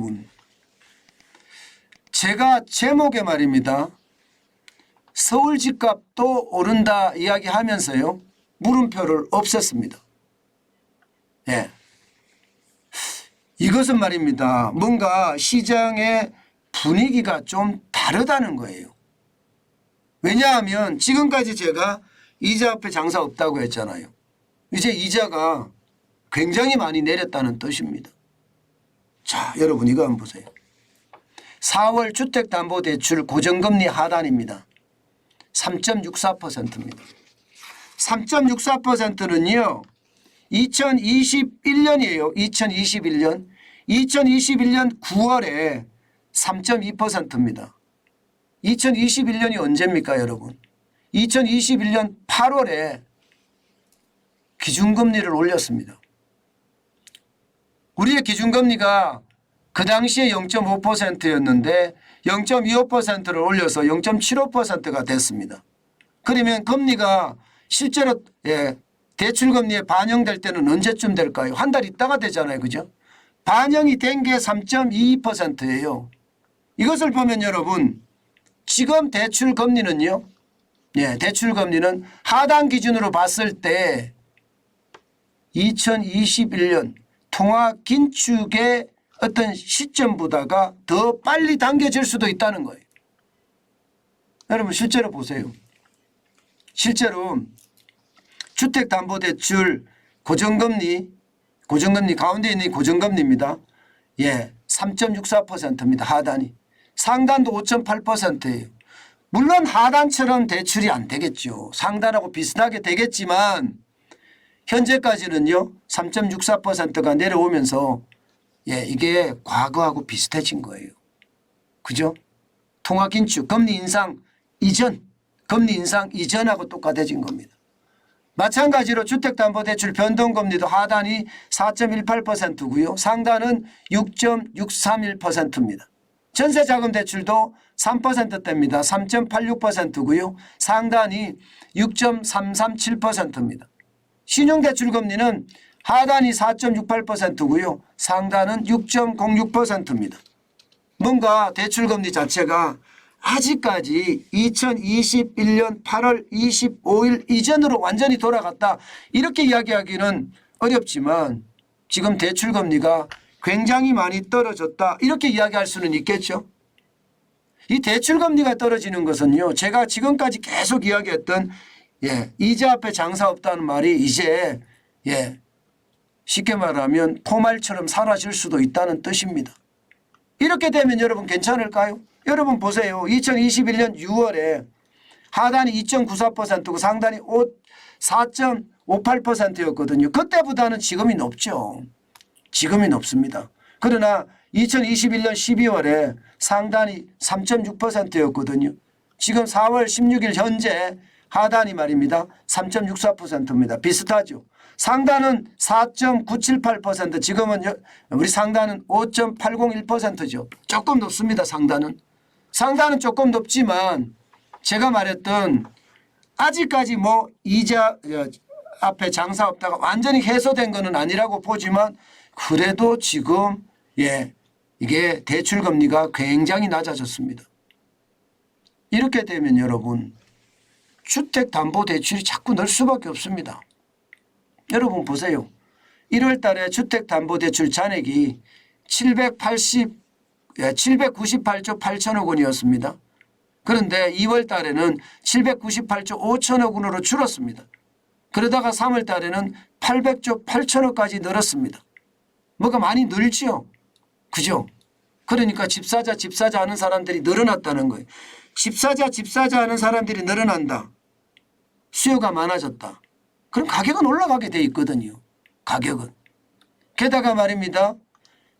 여러분. 제가 제목에 말입니다. 서울 집값도 오른다 이야기하면서요. 물음표를 없앴습니다. 예. 이것은 말입니다. 뭔가 시장의 분위기가 좀 다르다는 거예요. 왜냐하면 지금까지 제가 이자 앞에 장사 없다고 했잖아요. 이제 이자가 굉장히 많이 내렸다는 뜻입니다. 자, 여러분 이거 한번 보세요. 4월 주택담보대출 고정금리 하단입니다. 3.64%입니다. 3.64%는요. 2021년이에요. 2021년. 2021년 9월에 3.2%입니다. 2021년이 언제입니까 여러분? 2021년 8월에 기준금리를 올렸습니다. 우리의 기준금리가 그 당시에 0.5%였는데 0.25%를 올려서 0.75%가 됐습니다. 그러면 금리가 실제로 대출금리에 반영될 때는 언제쯤 될까요? 한 달 있다가 되잖아요. 그죠? 반영이 된 게 3.22%예요. 이것을 보면 여러분 지금 대출금리는요. 대출금리는 하단 기준으로 봤을 때 2021년 통화긴축의 어떤 시점보다가 더 빨리 당겨질 수도 있다는 거예요. 여러분 실제로 보세요. 실제로 주택담보대출 고정금리 가운데 있는 고정금리입니다. 3.64%입니다. 하단이. 상단도 5.8%예요. 물론 하단처럼 대출이 안 되겠죠. 상단하고 비슷하게 되겠지만 현재까지는요. 3.64%가 내려오면서 이게 과거하고 비슷해진 거예요. 그죠? 통화긴축, 금리 인상 이전하고 똑같아진 겁니다. 마찬가지로 주택담보대출 변동금리도 하단이 4.18%고요. 상단은 6.631%입니다. 전세자금대출도 3%대입니다. 3.86%고요. 상단이 6.337%입니다. 신용대출금리는 하단이 4.68%고요. 상단은 6.06%입니다. 뭔가 대출금리 자체가 아직까지 2021년 8월 25일 이전으로 완전히 돌아갔다 이렇게 이야기하기는 어렵지만 지금 대출금리가 굉장히 많이 떨어졌다 이렇게 이야기할 수는 있겠죠. 이 대출금리가 떨어지는 것은요. 제가 지금까지 계속 이야기했던 이자 앞에 장사 없다는 말이 이제 쉽게 말하면 포말처럼 사라질 수도 있다는 뜻입니다. 이렇게 되면 여러분 괜찮을까요? 여러분 보세요. 2021년 6월에 하단이 2.94%고 상단이 4.58%였거든요. 그때보다는 지금이 높죠. 지금이 높습니다. 그러나 2021년 12월에 상단이 3.6%였거든요. 지금 4월 16일 현재 하단이 말입니다. 3.64%입니다. 비슷하죠. 상단은 4.978%, 지금은 우리 상단은 5.801%죠. 조금 높습니다. 상단은 조금 높지만 제가 말했던 아직까지 뭐 이자 앞에 장사 없다가 완전히 해소된 것은 아니라고 보지만 그래도 지금 이게 대출금리가 굉장히 낮아졌습니다. 이렇게 되면 여러분 주택담보대출이 자꾸 늘 수밖에 없습니다. 여러분 보세요. 1월 달에 주택담보대출 잔액이 798조 8천억 원이었습니다. 그런데 2월 달에는 798조 5천억 원으로 줄었습니다. 그러다가 3월 달에는 800조 8천억까지 늘었습니다. 뭐가 많이 늘죠. 그죠? 그러니까 집사자 하는 사람들이 늘어났다는 거예요. 집사자 하는 사람들이 늘어난다. 수요가 많아졌다. 그럼 가격은 올라가게 돼 있거든요. 가격은. 게다가 말입니다.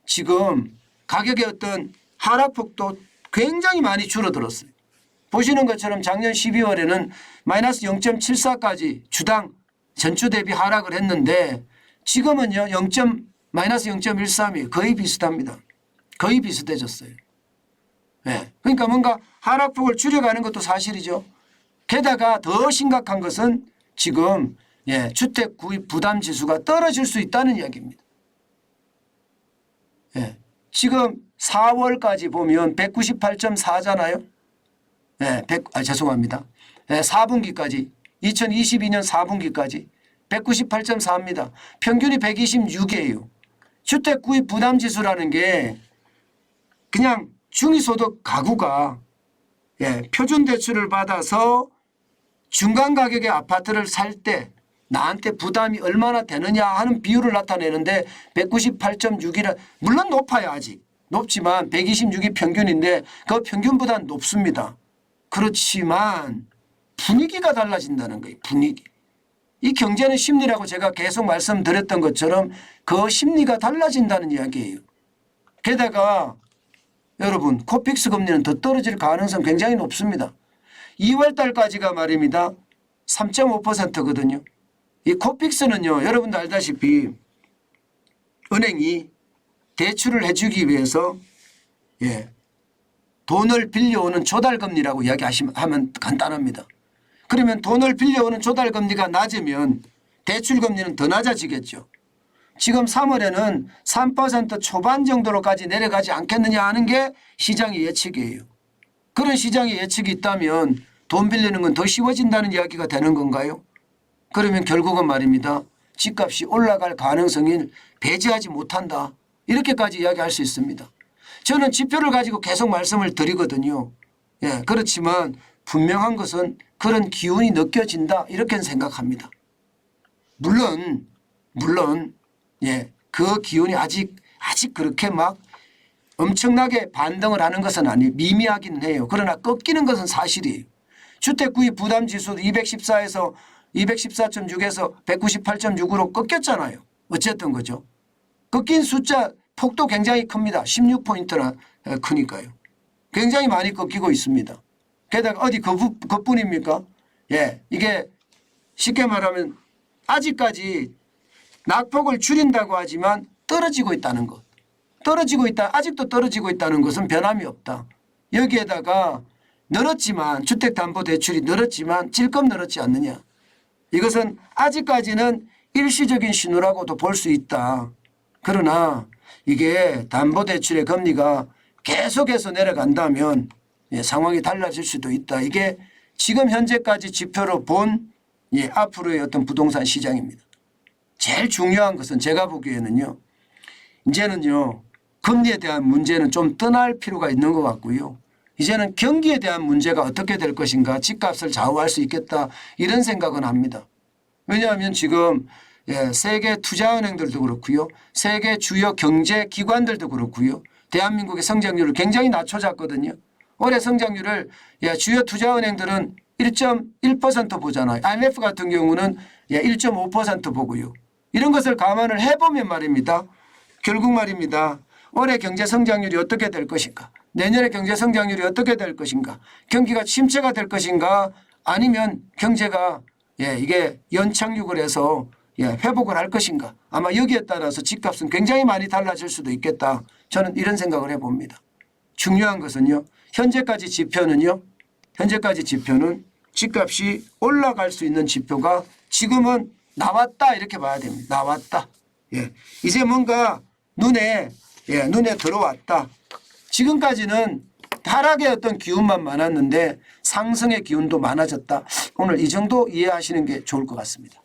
지금 가격의 어떤 하락폭도 굉장히 많이 줄어들었어요. 보시는 것처럼 작년 12월에는 마이너스 0.74까지 주당 전주 대비 하락을 했는데 지금은요 마이너스 0.13이에요. 거의 비슷합니다. 거의 비슷해졌어요. 그러니까 뭔가 하락폭을 줄여가는 것도 사실이죠. 게다가 더 심각한 것은 지금 주택 구입 부담 지수가 떨어질 수 있다는 이야기입니다. 지금 4월까지 보면 198.4잖아요. 네, 죄송합니다. 네, 4분기까지 2022년 4분기까지 198.4입니다. 평균이 126이에요. 주택 구입 부담 지수라는 게 그냥 중위소득 가구가 표준 대출을 받아서 중간 가격의 아파트를 살 때 나한테 부담이 얼마나 되느냐 하는 비율을 나타내는데 198.6이라 물론 높아요. 아직 높지만 126이 평균인데 그 평균보다 높습니다. 그렇지만 분위기가 달라진다는 거예요. 분위기. 이 경제는 심리라고 제가 계속 말씀드렸던 것처럼 그 심리가 달라진다는 이야기예요. 게다가 여러분 코픽스 금리는 더 떨어질 가능성 굉장히 높습니다. 2월 달까지가 말입니다. 3.5%거든요. 이 코픽스는요. 여러분도 알다시피 은행이 대출을 해주기 위해서 돈을 빌려오는 조달금리라고 이야기하면 간단합니다. 그러면 돈을 빌려오는 조달금리가 낮으면 대출금리는 더 낮아지겠죠. 지금 3월에는 3% 초반 정도로까지 내려가지 않겠느냐 하는 게 시장의 예측이에요. 그런 시장의 예측이 있다면 돈 빌리는 건 더 쉬워진다는 이야기가 되는 건가요? 그러면 결국은 말입니다. 집값이 올라갈 가능성을 배제하지 못한다. 이렇게까지 이야기할 수 있습니다. 저는 지표를 가지고 계속 말씀을 드리거든요. 그렇지만 분명한 것은 그런 기운이 느껴진다. 이렇게 생각합니다. 물론 그 기운이 아직 그렇게 막 엄청나게 반등을 하는 것은 아니에요. 미미하기는 해요. 그러나 꺾이는 것은 사실이에요. 주택구입 부담지수도 214.6에서 198.6으로 꺾였잖아요. 어쨌든 거죠. 꺾인 숫자 폭도 굉장히 큽니다. 16포인트나 크니까요. 굉장히 많이 꺾이고 있습니다. 게다가 어디 그뿐입니까? 이게 쉽게 말하면 아직까지 낙폭을 줄인다고 하지만 떨어지고 있다는 것. 아직도 떨어지고 있다는 것은 변함이 없다. 여기에다가 늘었지만 주택담보대출이 늘었지만 질끔 늘었지 않느냐. 이것은 아직까지는 일시적인 신호라고도 볼 수 있다. 그러나 이게 담보대출의 금리가 계속해서 내려간다면 상황이 달라질 수도 있다. 이게 지금 현재까지 지표로 본 앞으로의 어떤 부동산 시장입니다. 제일 중요한 것은 제가 보기에는요. 이제는요. 금리에 대한 문제는 좀 떠날 필요가 있는 것 같고요. 이제는 경기에 대한 문제가 어떻게 될 것인가 집값을 좌우할 수 있겠다 이런 생각은 합니다. 왜냐하면 지금 세계 투자은행들도 그렇고요. 세계 주요 경제기관들도 그렇고요. 대한민국의 성장률을 굉장히 낮춰졌거든요. 올해 성장률을 주요 투자은행들은 1.1% 보잖아요. IMF 같은 경우는 1.5% 보고요. 이런 것을 감안을 해보면 말입니다. 결국 말입니다. 올해 경제 성장률이 어떻게 될 것인가? 내년에 경제 성장률이 어떻게 될 것인가? 경기가 침체가 될 것인가? 아니면 경제가 이게 연착륙을 해서 회복을 할 것인가? 아마 여기에 따라서 집값은 굉장히 많이 달라질 수도 있겠다. 저는 이런 생각을 해봅니다. 중요한 것은요. 현재까지 지표는 집값이 올라갈 수 있는 지표가 지금은 나왔다 이렇게 봐야 됩니다. 나왔다. 이제 뭔가 눈에 들어왔다. 지금까지는 하락의 어떤 기운만 많았는데 상승의 기운도 많아졌다. 오늘 이 정도 이해하시는 게 좋을 것 같습니다.